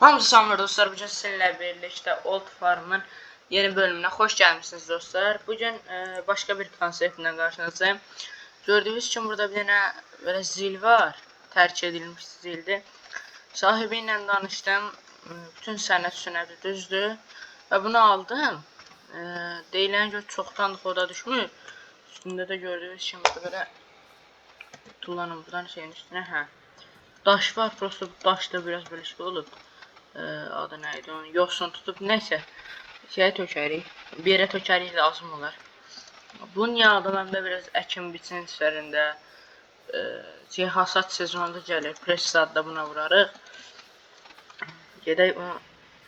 Hamısı salamlar dostlar, bugün sizinlə birlikdə Old Farm'ın yeni bölümünə xoş gəlmişsiniz dostlar. Bugün başqa bir konseptlə qarşınızdayım. Gördüyünüz kimi burada bir dənə belə zil var, tərk edilmiş zildir. Sahibi ilə danışdım, bütün sənəd sünədi düzdür və bunu aldım. Deyilən ki çoxdan xoda düşmür. Üstündə də gördüyünüz kimi belə tullanım buradan şeyin üstünə, daş var, prosto daşda biraz belə şey olub. Adı neydi onun, yosun tutup neyse şeye tökərik, bir yere tökərik lazım olar. Bunun yanında məndə biraz əkin biçin üzərində hasat sezonunda gəlir, pressadda buna vurarıq. Gedək o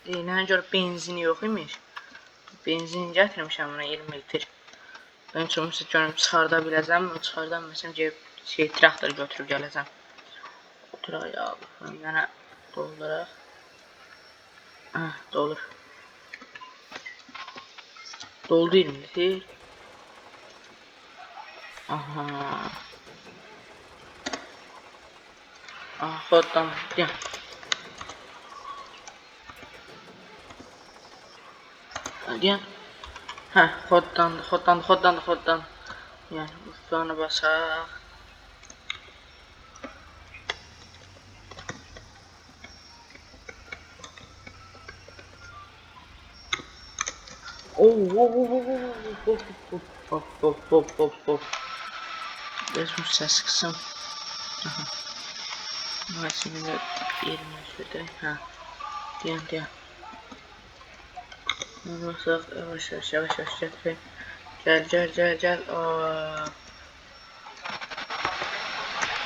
deyilənə görə benzini yox imiş. Benzin gətirmişəm buna 20 litr. Ben üçün görüm çıxarda biləcəm, çıxarda bilməsəm gəlib traktor götürüb gələcəm. Oturaq ya, yəni dolduraq. Dolur. Doldu 20 litr. Aha. Xodan gel. Gel. Xodan. Yəni ustana basaq. Biraz ses kısım. Şimdi yerine şurada. Diyen. Basaq yavaş gətir. Gel.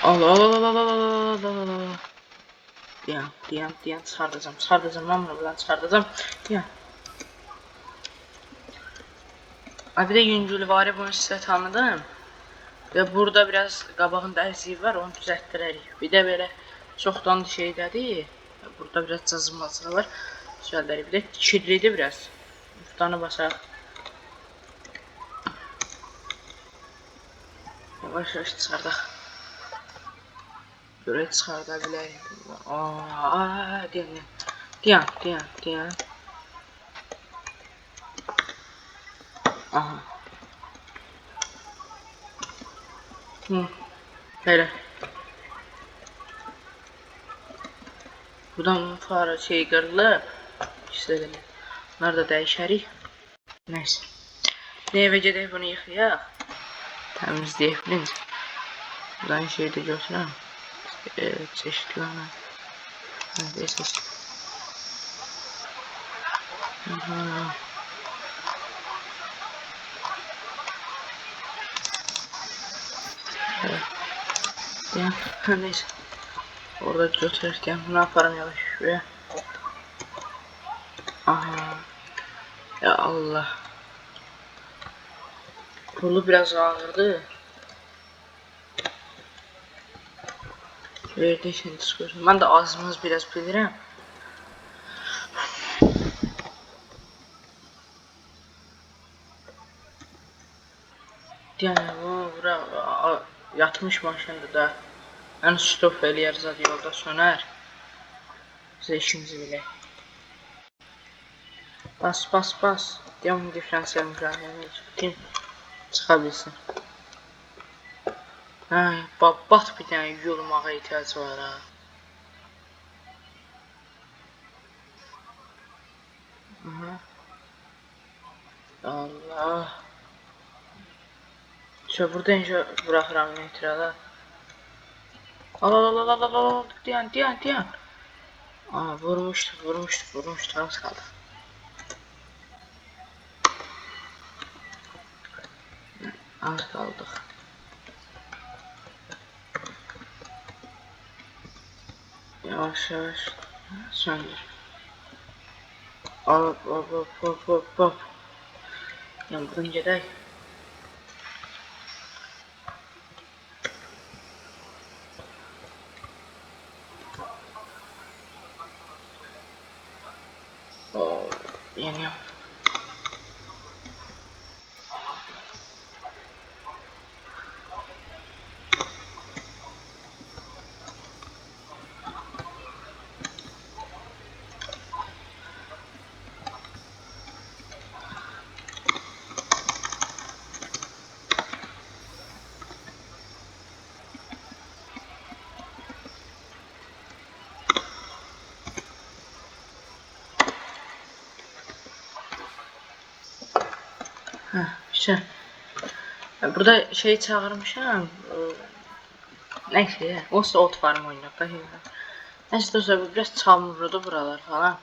Al. Diyen çıxardacam lan bunu buradan çıxardacam. Diyen. Bir de yüngülvari bunu sizə tanıdım. Ve burada biraz qabağında əziyi var, onu düzəltdirərik. Bir de böyle çoxdan şeydədir. Burada biraz cazılmazlığı var. Düzəldərik. Bir de kirlidir biraz. Ustana basaq. Yavaş çıxardaq. Görək çıxarda bilərik. Diyan. Aha. Böyle. Buradan fara qırılıb. İstədim. Bunları da dəyişərik. Neyse. Eve gedək bunu yıxayaq. Təmizləyək birinci. Buradan şeyi də götürəm. Çeşitləmə. Neyse. Neyse. Orada götürürken bunu yaparım yavaş şuraya. Aha. Ya Allah. Kolu biraz ağırdı. Verdi şimdi çıkıyorum. Ben de azımız biraz bilirim. Yani bura yatmış maşında da. Yani stop eləyər zad yolda söner. Bizə işimizi bilək. Bas. Deyəm diferansiyel müqaviləyə bütün çıxa bilsin. Bat bir dənə yolmağa ehtiyac var ha. Allah. Burada incə bıraxıram neytrala. Al. Diyan. Vurmuştu. Az kaldı. Az kaldık. Yavaş söndür. Hop. Yani buradan gedək. Yeniyorum. Güzel. Burada şey çağırmışam. Neyse, o ot farm oynayaq da. Neyse dostlar, bu biraz çamurludur buralar falan.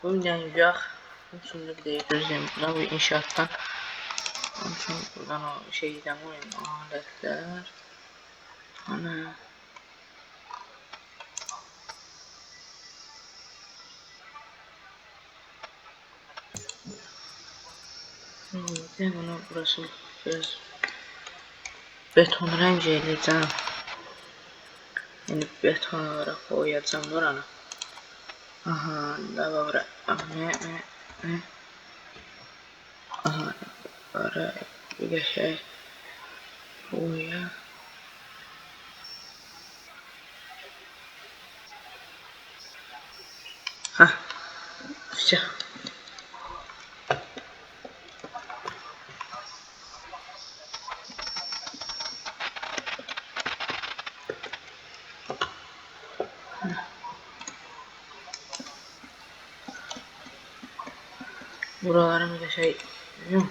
Bu yüzden şimdi bir de gözleyim bu inşaattan. Onun için buradan o şeyden oyun aletler. Ana. Ben bunu burası biraz beton renk edeceğim. Yani beton olarak boyayacağım buranı. Aha, da var. Ne? Aha, var. Bir şey boya. Hah, güzel. Buralara bir şey yok.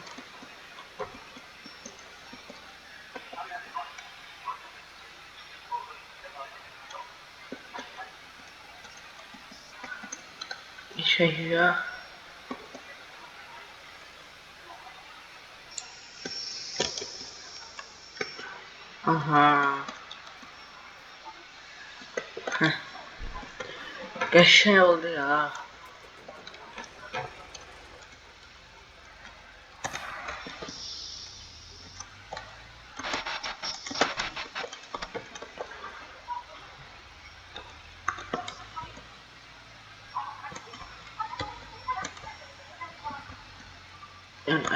Bir şey yok. Aha. Heh. Qəşəng oldu ya. Yani,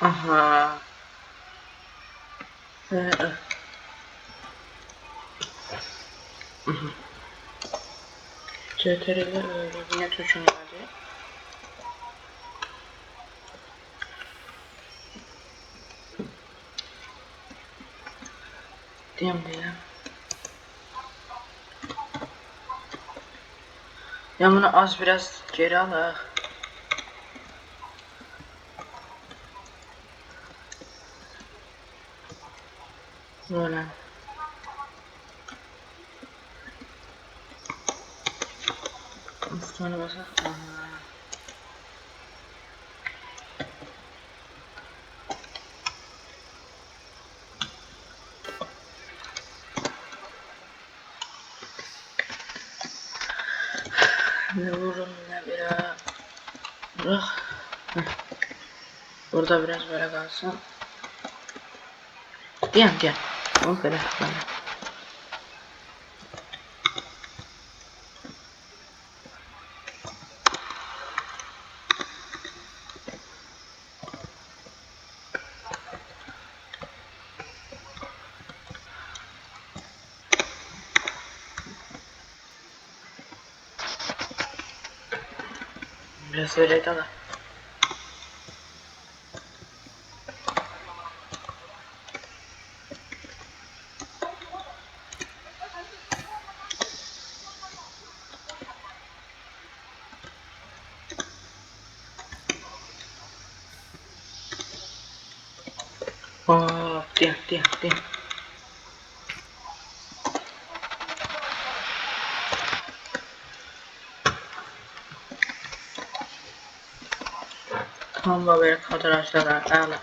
aha. CTR'ler öyle yine tuşuna geldi. Diyem diye. Ya bunu az biraz geri alaq. Böyle. Sonra basaq. Aha. Ne vurun ne biraz. Bırak. Burada biraz böyle kalsın. Diyem. O kadar. Biraz öyle de var. Hop, diyem. Tamam böyle kadrajlar əla.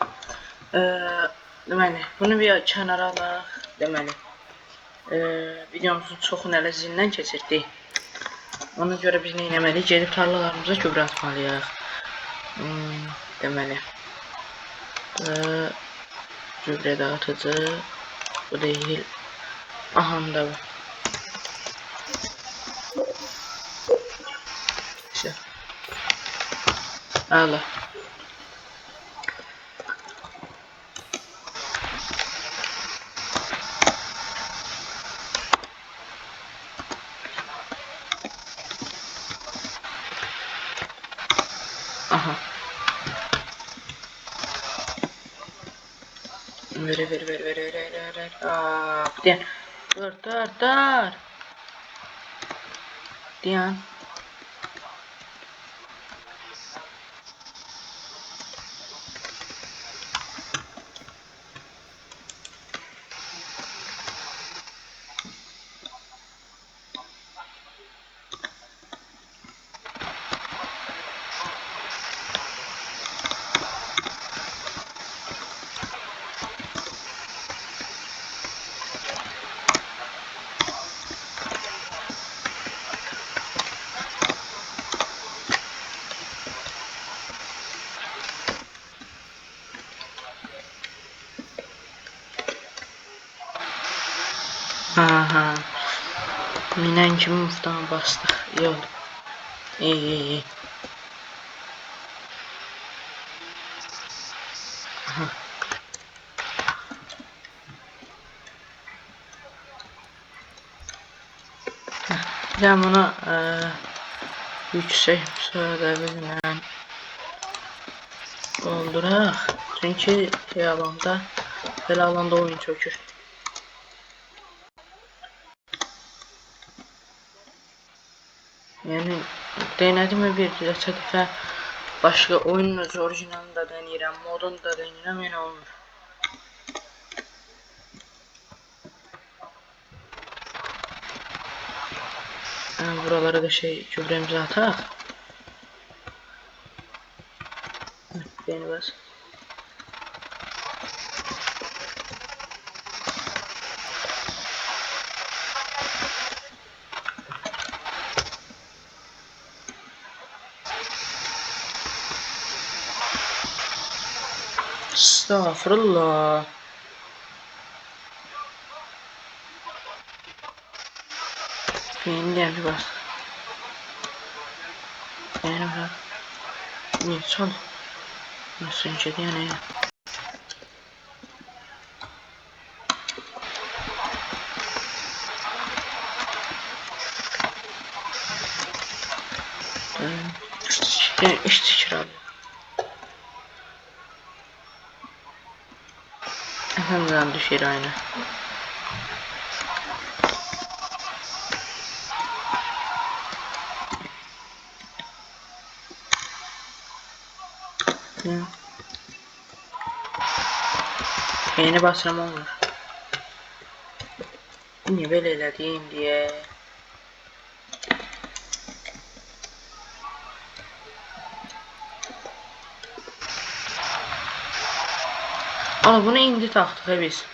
Deməli, bunu bir kənara alaq. Deməli, videomuzun çoxunu elə zildən keçirdik. Ona görə biz nə etməliyik? Gedib tarlalarımıza gübrə atmalıyıq. Deməli, gübrə dağıtıcı bu deyil. Aha da bu. İşte. Əla. Ver. Diyan. Dur. Diyan. Aha. Minen kimi muftan bastık. İyi oldu. İyi. Aha. Ben bunu yüksek sırada bilmem doldurak. Çünkü böyle alanda oyun çökür. Yani denedim bir neçə dəfə başqa oyunun öz orijinalını da deneyirəm, modunu da deneyirəm, yenə olmur. Buralara da gübremizi ataq. Beni bas. Estağfurullah. Beni geldi bas. Beni bırak. Niye çal? Nasıl önce diye ne? İşte abi. Efendim düşer aynı. Yeni basram olmur. Niye böyle elədiyim diye. Ama bunu indi taxtığa biz.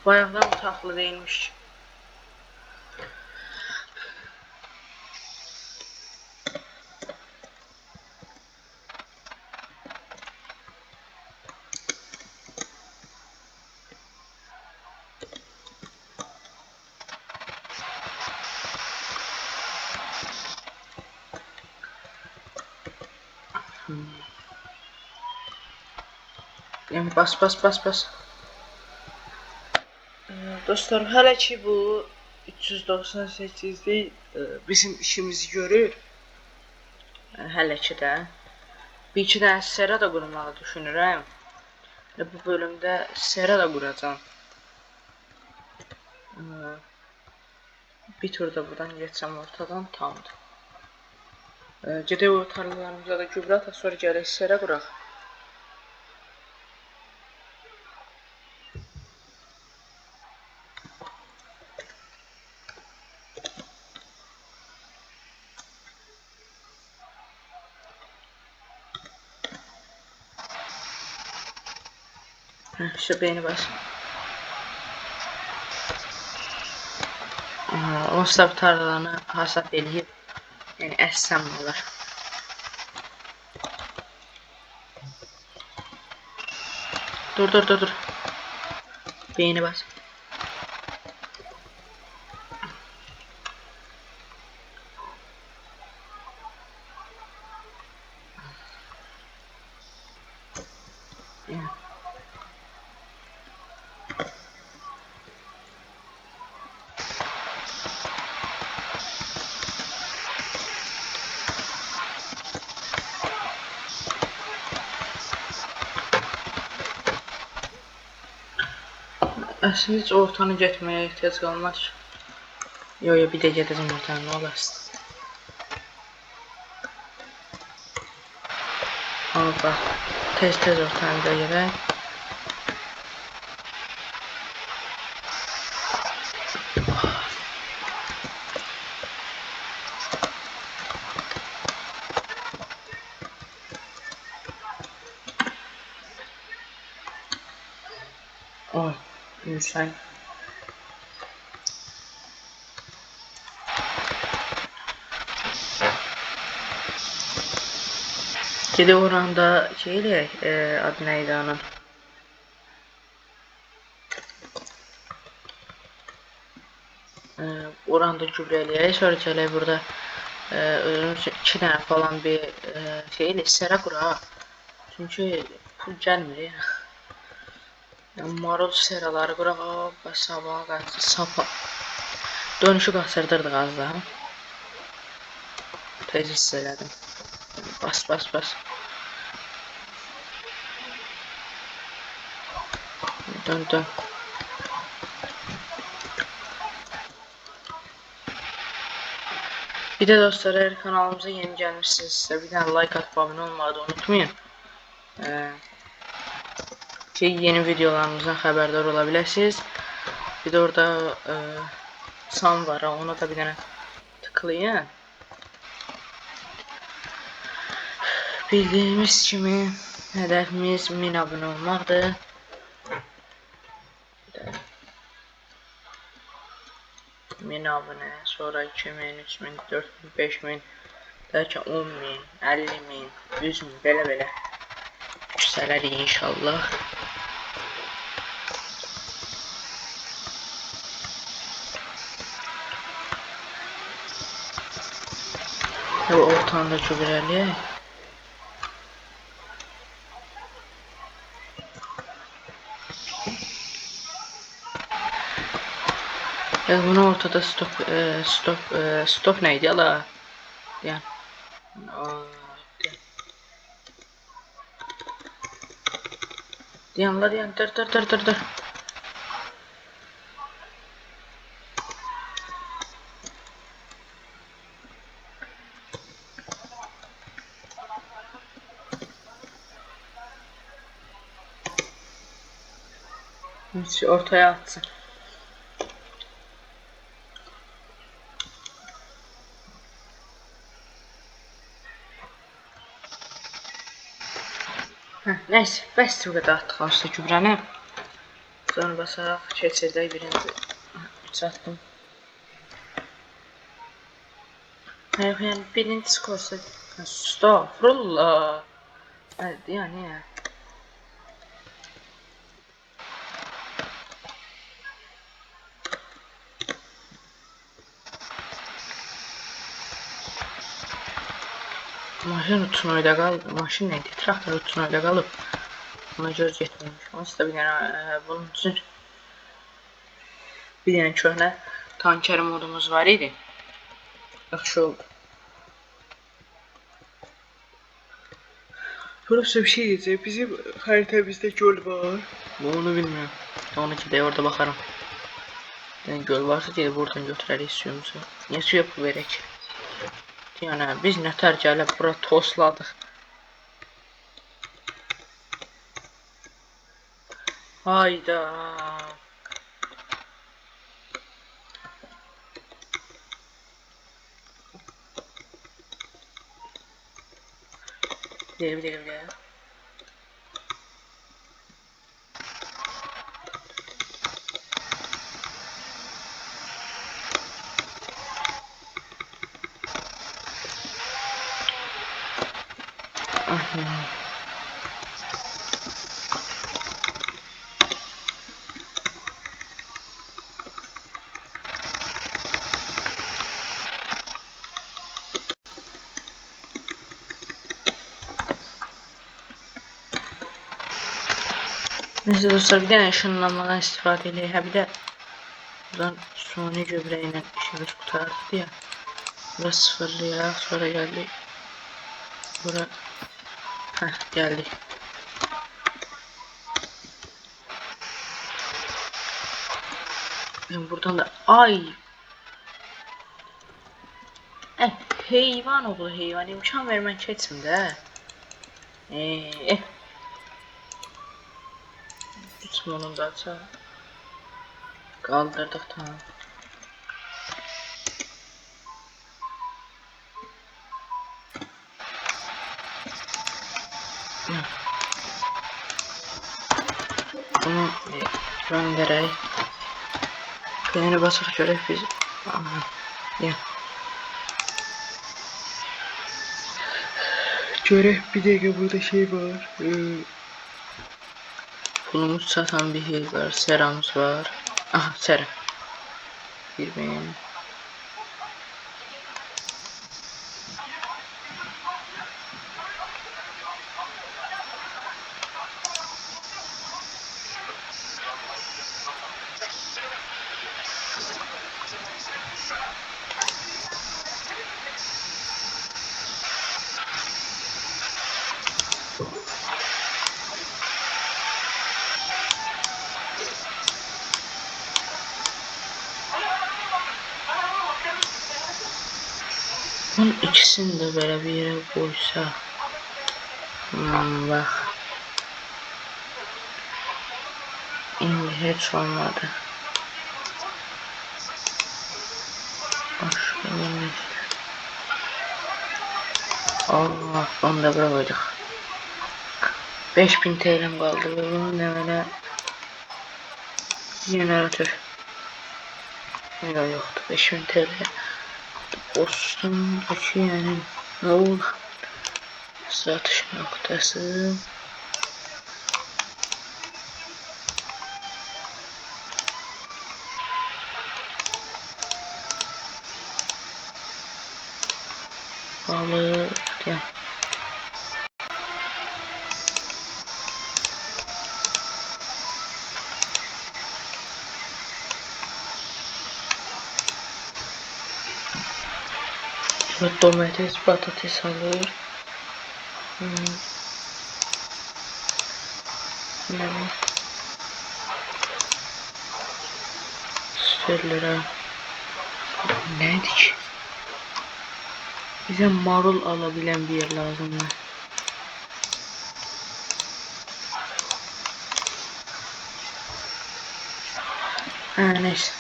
Bayaqdan taxlı değilmiş. Yani bas. Dostlar, hələ ki bu 398 değil, bizim işimizi görür. Hələ ki də. Bir iki dənə sera da qurmağı düşünürəm. Bu bölümdə sera da quracağam. Bir tur da buradan geçsem ortadan tamamdır. Gedək o tarlalarımıza da gübrə ataq, sonra gələk sera quraq. İşte beyni bas. Onsuz da bu tarlalarını hasat eləyib. Yəni əssəm olar. Dur. Beyni bas. Əslində heç ortanı getməyə ehtiyac qalmadı. Yo, bir də gedəcəm ortanı, nə olasın. Amma bax, tez ortanı da gedək. Oy, insan. Gedi oranda şey eləyək, adı neydi onun? Oranda gübrə eləyək, sonra gələk burada özümüz 2 dənə falan bir şey eləyək, sərə qura. Çünki pul gəlmir ya. Marul seraları qura, sabaha qarşı sapa. Dönüşü qaçırdırdıq az daha. Tez hiss elədim. Bas. Dön. Bir de dostlar, eğer kanalımıza yeni gelmişsinizsə bir tane like atıp abone olmayı da unutmayın. Yeni videolarımızdan haberdar olabilirsiniz. Bir de orada sam var, ona da bir tane tıklayın. Bildiğimiz kimi hedefimiz 1000 abone olmaqdır. 1000 abone, sonra 2000, 3000, 4000, 5000, belki 10.000, 50.000, 100.000 belə yüksələrik inşallah. Bu ortamda gübrəliyək. Bunu ortada stop neydi ala? Yani diyanlar dur. Ortaya atsın. Neyse, bəsdir bu qədər atdıq onsuz da gübrəni. Sonra basaraq keçirdək birinci 3 attım. Yəni birinci skorsa stafrullah. Yəni maşın uçmayla qalıb, maşın neydi? Traktor uçmayla qalıb. Ona görə getməmiş. Onsuz da bir dənə bunun üçün bir dənə köhnə tanker modumuz var idi. Yaxşı oldu. Burası bir şey diyecek. Bizim haritamızda göl var. Onu bilmiyorum. Onu gideyim orada bakarım. Yani göl varsa gelip buradan götürərik suyumuzu. Niye suya pul verək? Yani biz nətər gəlib bura tosladıq. Hayda. Bir dakika. Neyse dostlar, bir dənə ışınlanmadan istifadə edək. Bir də buradan suni gübrə ilə işimiz qutardı deyə. Bura sıfırlayaq, sonra gəldik. Bura gəldik. Buradan da ay. Heyvan oğlu heyvan imkan vermən keçsin də. Tutma onu da açar. Kaldırdık tamam. Bunu gönderək. Yeni basıq görək biz. Aha. Ya. Görək bir dəqiqə burada şey var. Pulumuz satan bir şey var. Seramız var. Aha sera. Bir beğen. Bunun ikisini de böyle bir yere koysa. Bak. İndi hiç olmadı. Başka bir Allah, onu da bırakıyorduk. 5000 TL'm kaldı ve bunu ne böyle jeneratör. Yoktu 5000 TL. Postundaki yani ne oldu? Satış noktası. Balık ya. Domates, patates alır. Yani 100 lira. Neydi ki? Bize marul alabilen bir yer lazım. Neyse.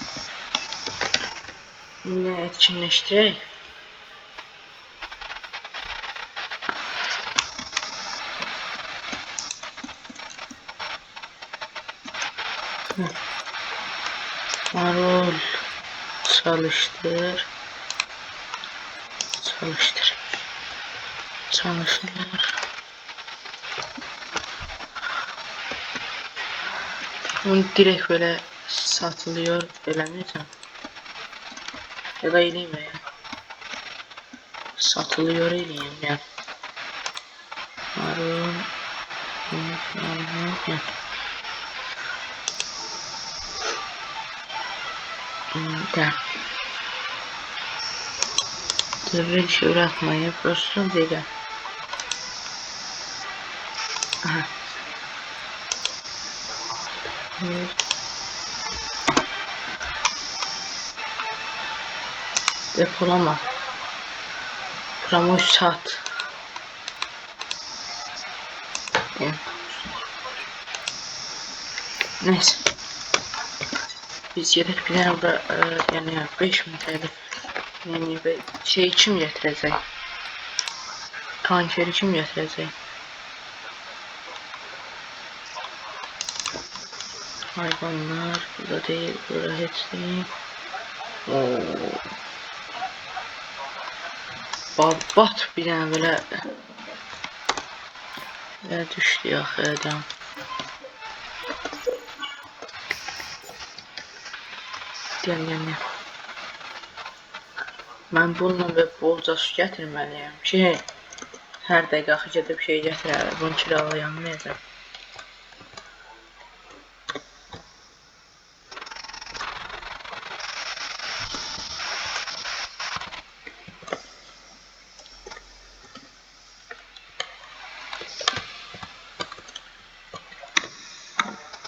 Yine etkinleştireyim. Marul çalıştır. Çalıştır. Çalıştır. Bunu direkt böyle satılıyor. Bilemeyeceğim. Ya da eleyim ya. Satılıyor eleyim ya. Marul. Ya. Да. Devre işi üretmeyi просто değil. Aha. Depolama. Promo sat. Neyse. Biz yedek bir tane burada yani 5000 TL yani şey için getirecek. Tanker için getirecek. Hayvanlar burada değil, burada hiç değil. Bat bir tane böyle düştü ya adam. Gel. Ben bununla ve bolca su getirmeliyim. Her dakika gedib şey gətirərəm. Bunu kiralayamayacağım.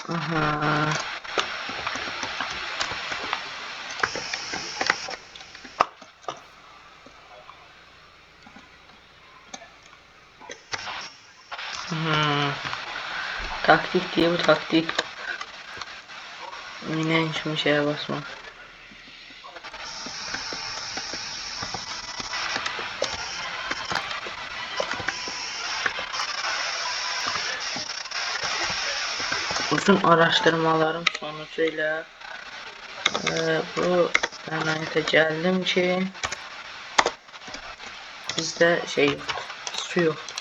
Aha. Taktik diye bu taktik. Yine hiçbir şeye basma. Uzun araştırmalarım sonucuyla bu qənaətə gəldim ki, bizdə şey yoxdur, su yoxdur.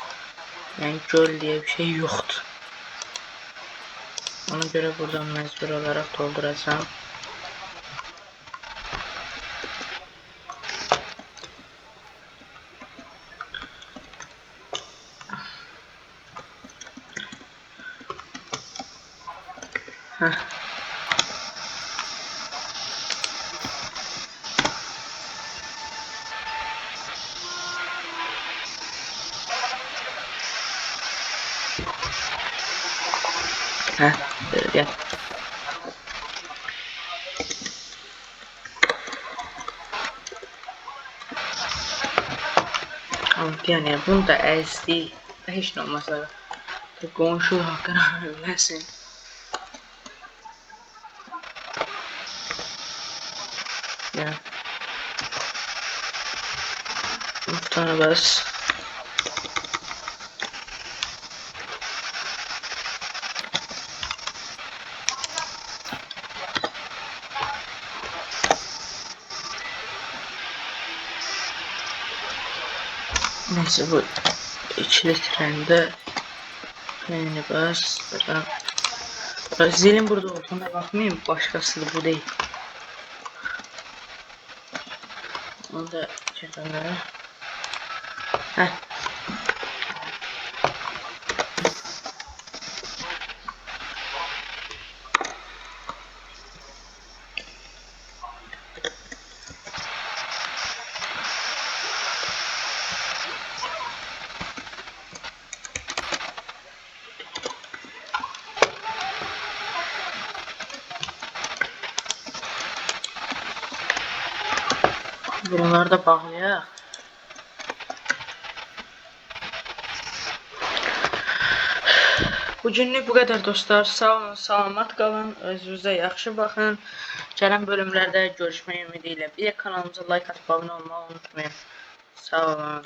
Yəni göl diye bir şey yoxdur. Ona göre buradan mecbur olarak dolduracağım. Heh. Heh, gel. Yani bunu da əzdi. Heç nə olmasa qonşu haqqını öləsin. Yani. Bir tane bas. Neyse bu 2 litrende peynir bas. Zilin burada olduğuna bakmayayım. Başkası da bu değil. Onu da çekenlere. Heh. Buraları da bağlayaq. Bugünlük bu kadar dostlar. Sağ olun, salamat qalın. Özünüzə yaxşı baxın. Gələn bölümlərdə görüşmək ümidiyle. Bir de kanalımıza like atıp abone olmayı unutmayın. Sağ olun.